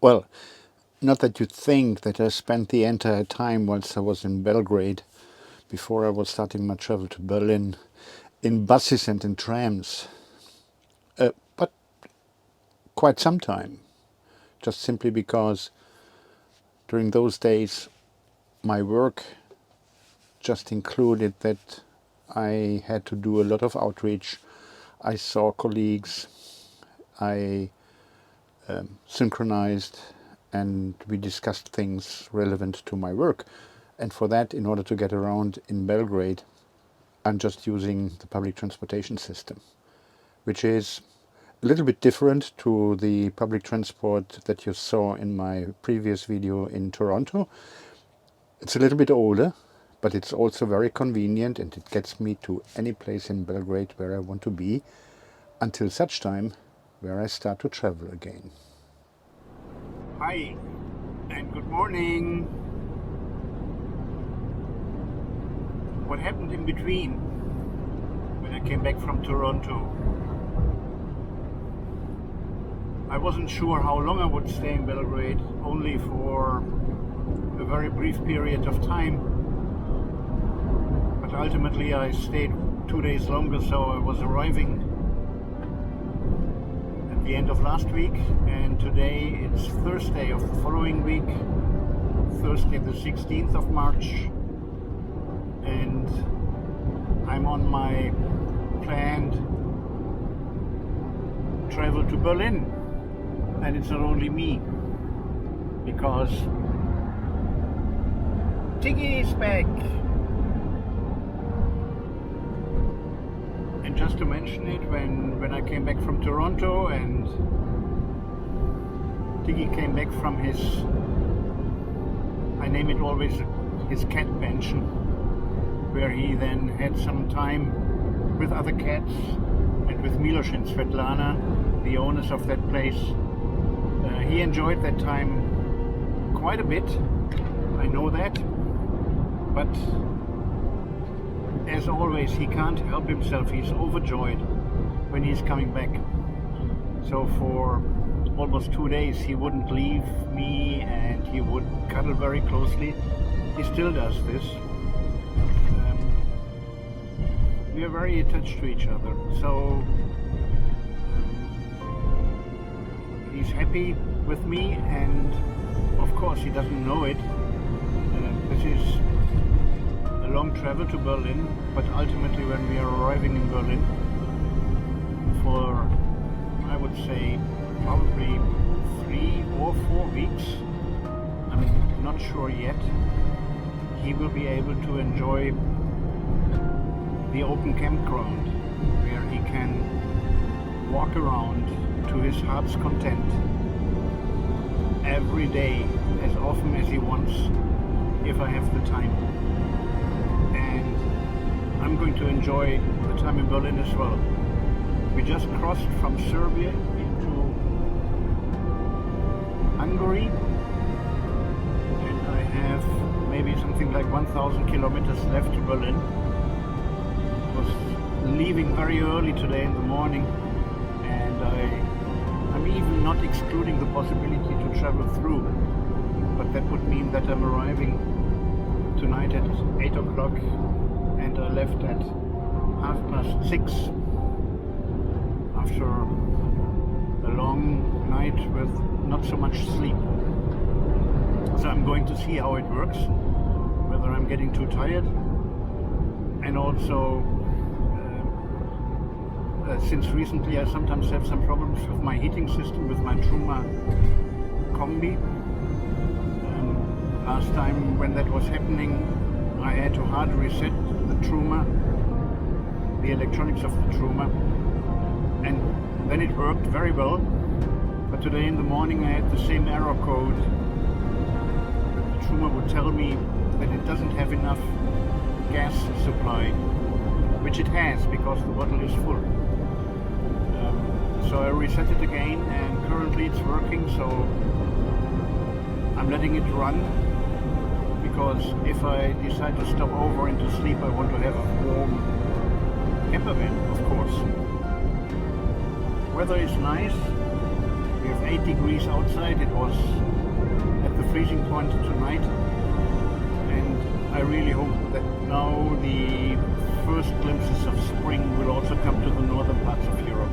Well, not that you think that I spent the entire time whilst I was in Belgrade, before I was starting my travel to Berlin, in buses and in trams, but quite some time, just simply because during those days my work just included that I had to do a lot of outreach. I saw colleagues, I synchronized, and we discussed things relevant to my work. And for that, in order to get around in Belgrade, I'm just using the public transportation system, which is a little bit different to the public transport that you saw in my previous video in Toronto. It's a little bit older, but it's also very convenient, and it gets me to any place in Belgrade where I want to be until such time where I start to travel again. Hi, and good morning. What happened in between when I came back from Toronto? I wasn't sure how long I would stay in Belgrade, only for a very brief period of time. But ultimately I stayed 2 days longer, so I was arriving at the end of last week, and today it's Thursday of the following week, Thursday the 16th of March, and I'm on my planned travel to Berlin. And it's not only me, because Tiggy is back. And just to mention it, when I came back from Toronto and Tiggy came back from his, I name it always his cat pension, where he then had some time with other cats and with Milos and Svetlana, the owners of that place. He enjoyed that time quite a bit, I know that, but as always he can't help himself, he's overjoyed when he's coming back. So for almost 2 days he wouldn't leave me and he would cuddle very closely. He still does this. We are very attached to each other, so he's happy with me, and of course he doesn't know it. This is a long travel to Berlin, but ultimately when we are arriving in Berlin for, I would say, probably 3 or 4 weeks, I'm not sure yet, he will be able to enjoy the open campground where he can walk around to his heart's content every day, as often as he wants, if I have the time. And I'm going to enjoy the time in Berlin as well. We just crossed from Serbia into Hungary, and I have maybe something like 1,000 kilometers left to Berlin. I was leaving very early today in the morning, and I'm even not excluding the possibility to travel through, but that would mean that I'm arriving tonight at 8 o'clock and I left at 6:30 after a long night with not so much sleep. So I'm going to see how it works, whether I'm getting too tired, and also since recently I sometimes have some problems with my heating system, with my Truma Combi. Last time when that was happening, I had to hard reset the Truma, the electronics of the Truma, and then it worked very well. But today in the morning I had the same error code. The Truma would tell me that it doesn't have enough gas supply, which it has because the bottle is full. So I reset it again, and currently it's working, so I'm letting it run, because if I decide to stop over and to sleep, I want to have a warm camper van, of course. Weather is nice, We have 8 degrees outside. It was at the freezing point tonight, and I really hope that now the first glimpses of spring will also come to the northern parts of Europe.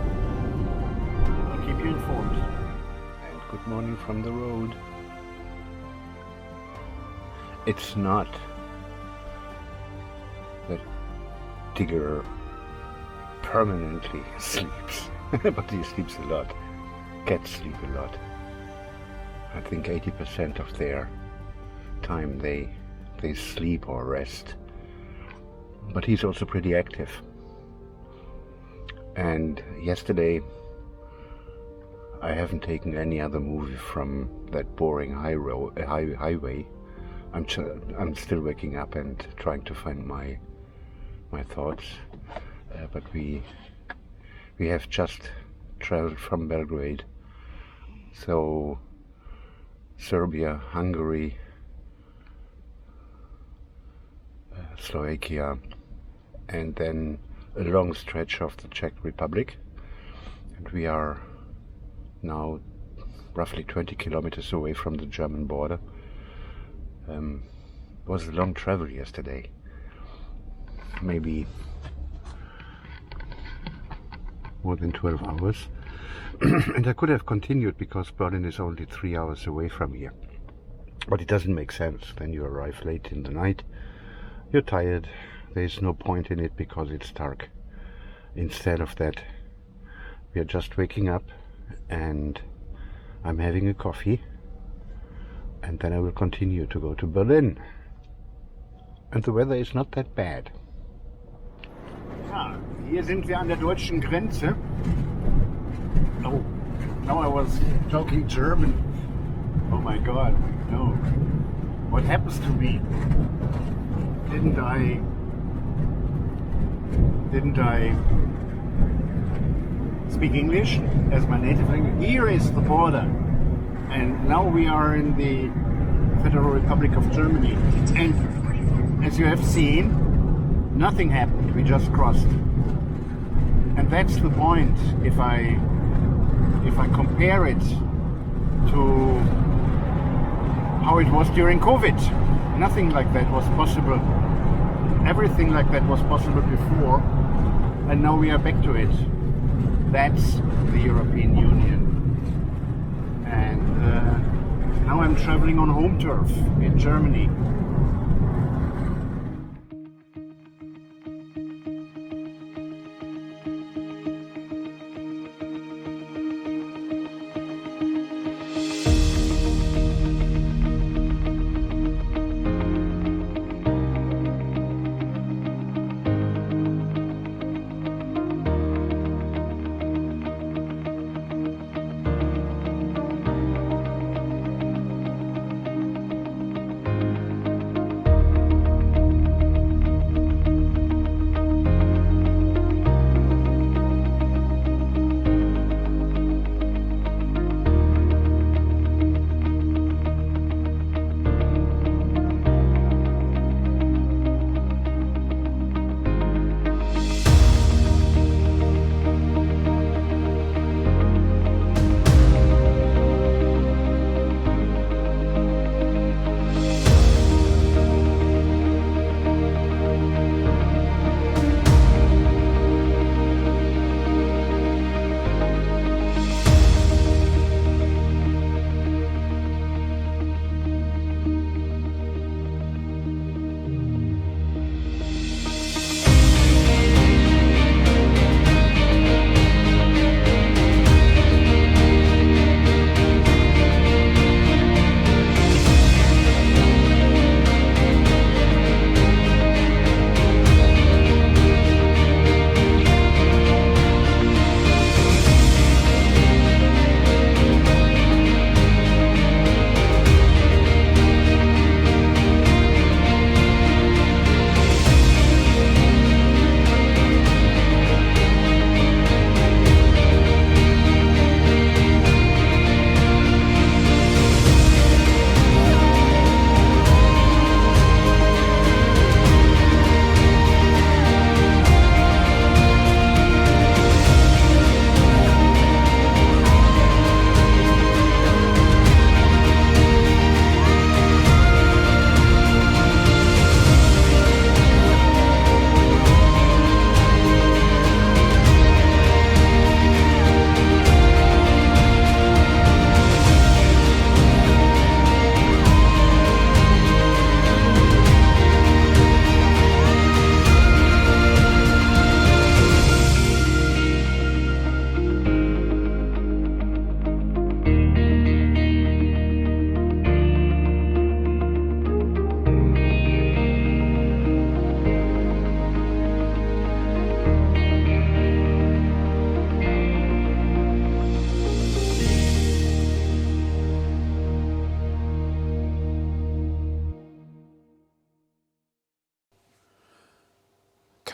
I'll keep you informed. And good morning from the road. It's not that Tigger permanently sleeps, but he sleeps a lot. Cats sleep a lot. I think 80% of their time they sleep or rest. But he's also pretty active. And yesterday I haven't taken any other movie from that boring highway. I'm still waking up and trying to find my thoughts. But we have just traveled from Belgrade. So Serbia, Hungary, Slovakia, and then a long stretch of the Czech Republic. And we are now roughly 20 kilometers away from the German border. It was a long travel yesterday, maybe more than 12 hours. And I could have continued because Berlin is only 3 hours away from here. But it doesn't make sense. Then you arrive late in the night, you're tired, there's no point in it because it's dark. Instead of that, we are just waking up and I'm having a coffee, and then I will continue to go to Berlin. And the weather is not that bad. Ja, hier sind wir an der deutschen Grenze. Oh, now I was talking German. Oh my God, no. What happens to me? Didn't I speak English as my native language? Here is the border. And now we are in the Federal Republic of Germany. And as you have seen, nothing happened. We just crossed. And that's the point. If I compare it to how it was during COVID, nothing like that was possible. Everything like that was possible before, and now we are back to it. That's the European Union. And now I'm traveling on home turf in Germany.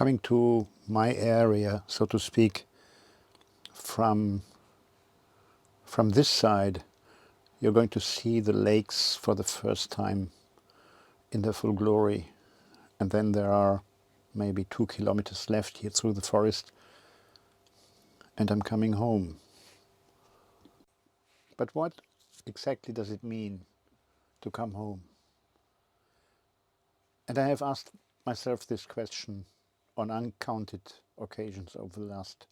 coming to my area, so to speak, from this side, you're going to see the lakes for the first time in their full glory. And then there are maybe 2 kilometers left here through the forest, and I'm coming home. But what exactly does it mean to come home? And I have asked myself this question on uncounted occasions over the last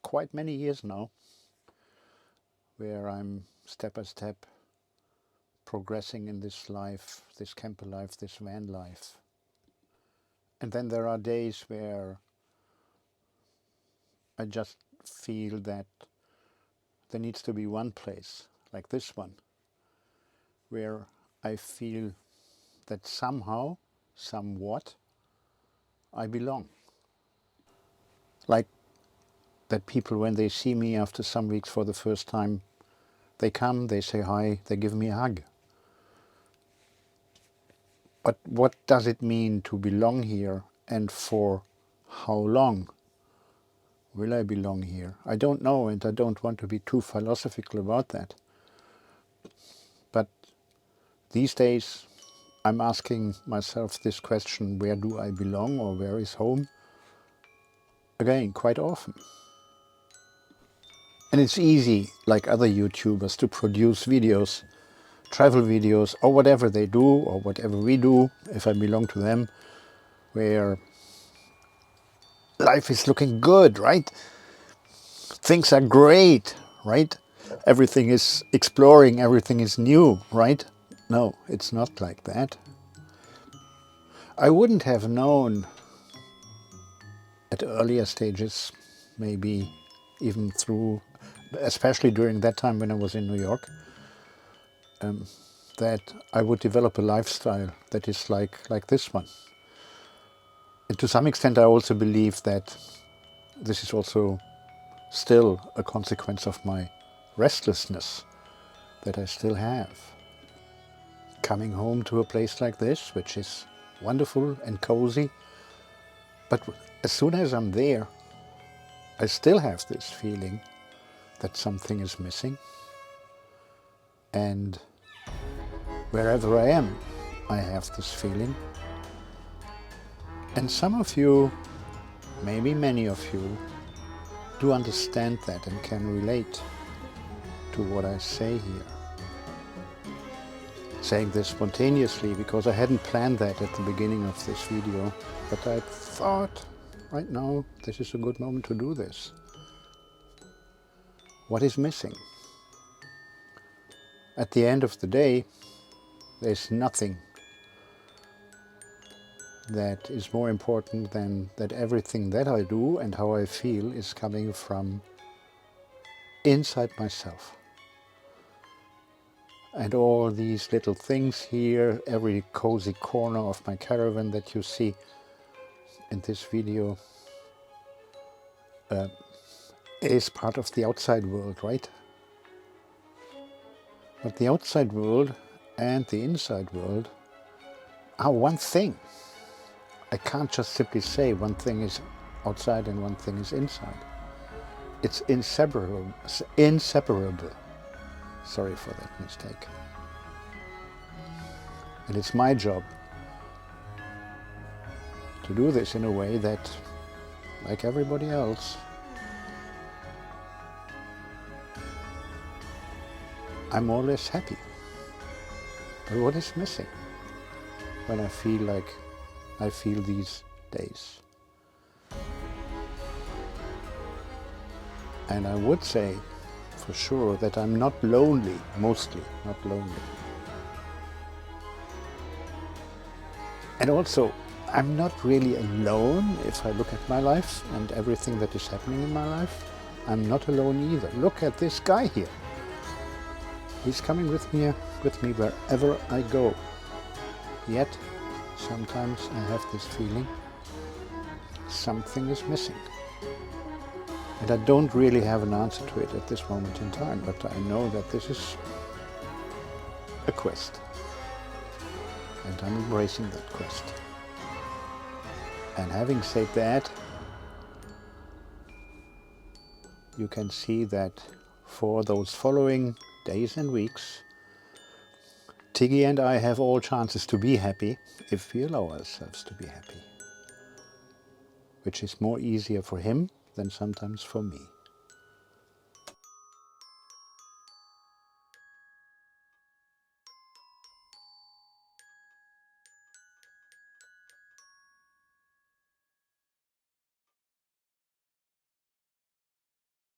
quite many years now, where I'm step by step progressing in this life, this camper life, this van life. And then there are days where I just feel that there needs to be one place, like this one, where I feel that somehow, somewhat, I belong. Like that people, when they see me after some weeks for the first time, they come, they say hi, they give me a hug. But what does it mean to belong here, and for how long will I belong here? I don't know, and I don't want to be too philosophical about that. But these days I'm asking myself this question, where do I belong, or where is home? Again, quite often. And it's easy, like other YouTubers, to produce videos, travel videos, or whatever they do, or whatever we do, if I belong to them, where life is looking good, right? Things are great, right? Everything is exploring, everything is new, right? No, it's not like that. I wouldn't have known at earlier stages, maybe even through, especially during that time when I was in New York, that I would develop a lifestyle that is like this one. And to some extent I also believe that this is also still a consequence of my restlessness that I still have. Coming home to a place like this, which is wonderful and cozy, but as soon as I'm there, I still have this feeling that something is missing. And wherever I am, I have this feeling. And some of you, maybe many of you, do understand that and can relate to what I say here. Saying this spontaneously because I hadn't planned that at the beginning of this video, but I thought right now this is a good moment to do this. What is missing? At the end of the day, there's nothing that is more important than that everything that I do and how I feel is coming from inside myself. And all these little things here, every cozy corner of my caravan that you see in this video is part of the outside world, right? But the outside world and the inside world are one thing. I can't just simply say one thing is outside and one thing is inside. It's inseparable. Sorry for that mistake. And it's my job to do this in a way that, like everybody else, I'm more or less happy. But what is missing when I feel like I feel these days? And I would say for sure that I'm not lonely, mostly not lonely. And also, I'm not really alone if I look at my life and everything that is happening in my life. I'm not alone either. Look at this guy here. He's coming with me wherever I go. Yet, sometimes I have this feeling something is missing. And I don't really have an answer to it at this moment in time, but I know that this is a quest. And I'm embracing that quest. And having said that, you can see that for those following days and weeks, Tiggy and I have all chances to be happy if we allow ourselves to be happy, which is more easier for him than sometimes for me.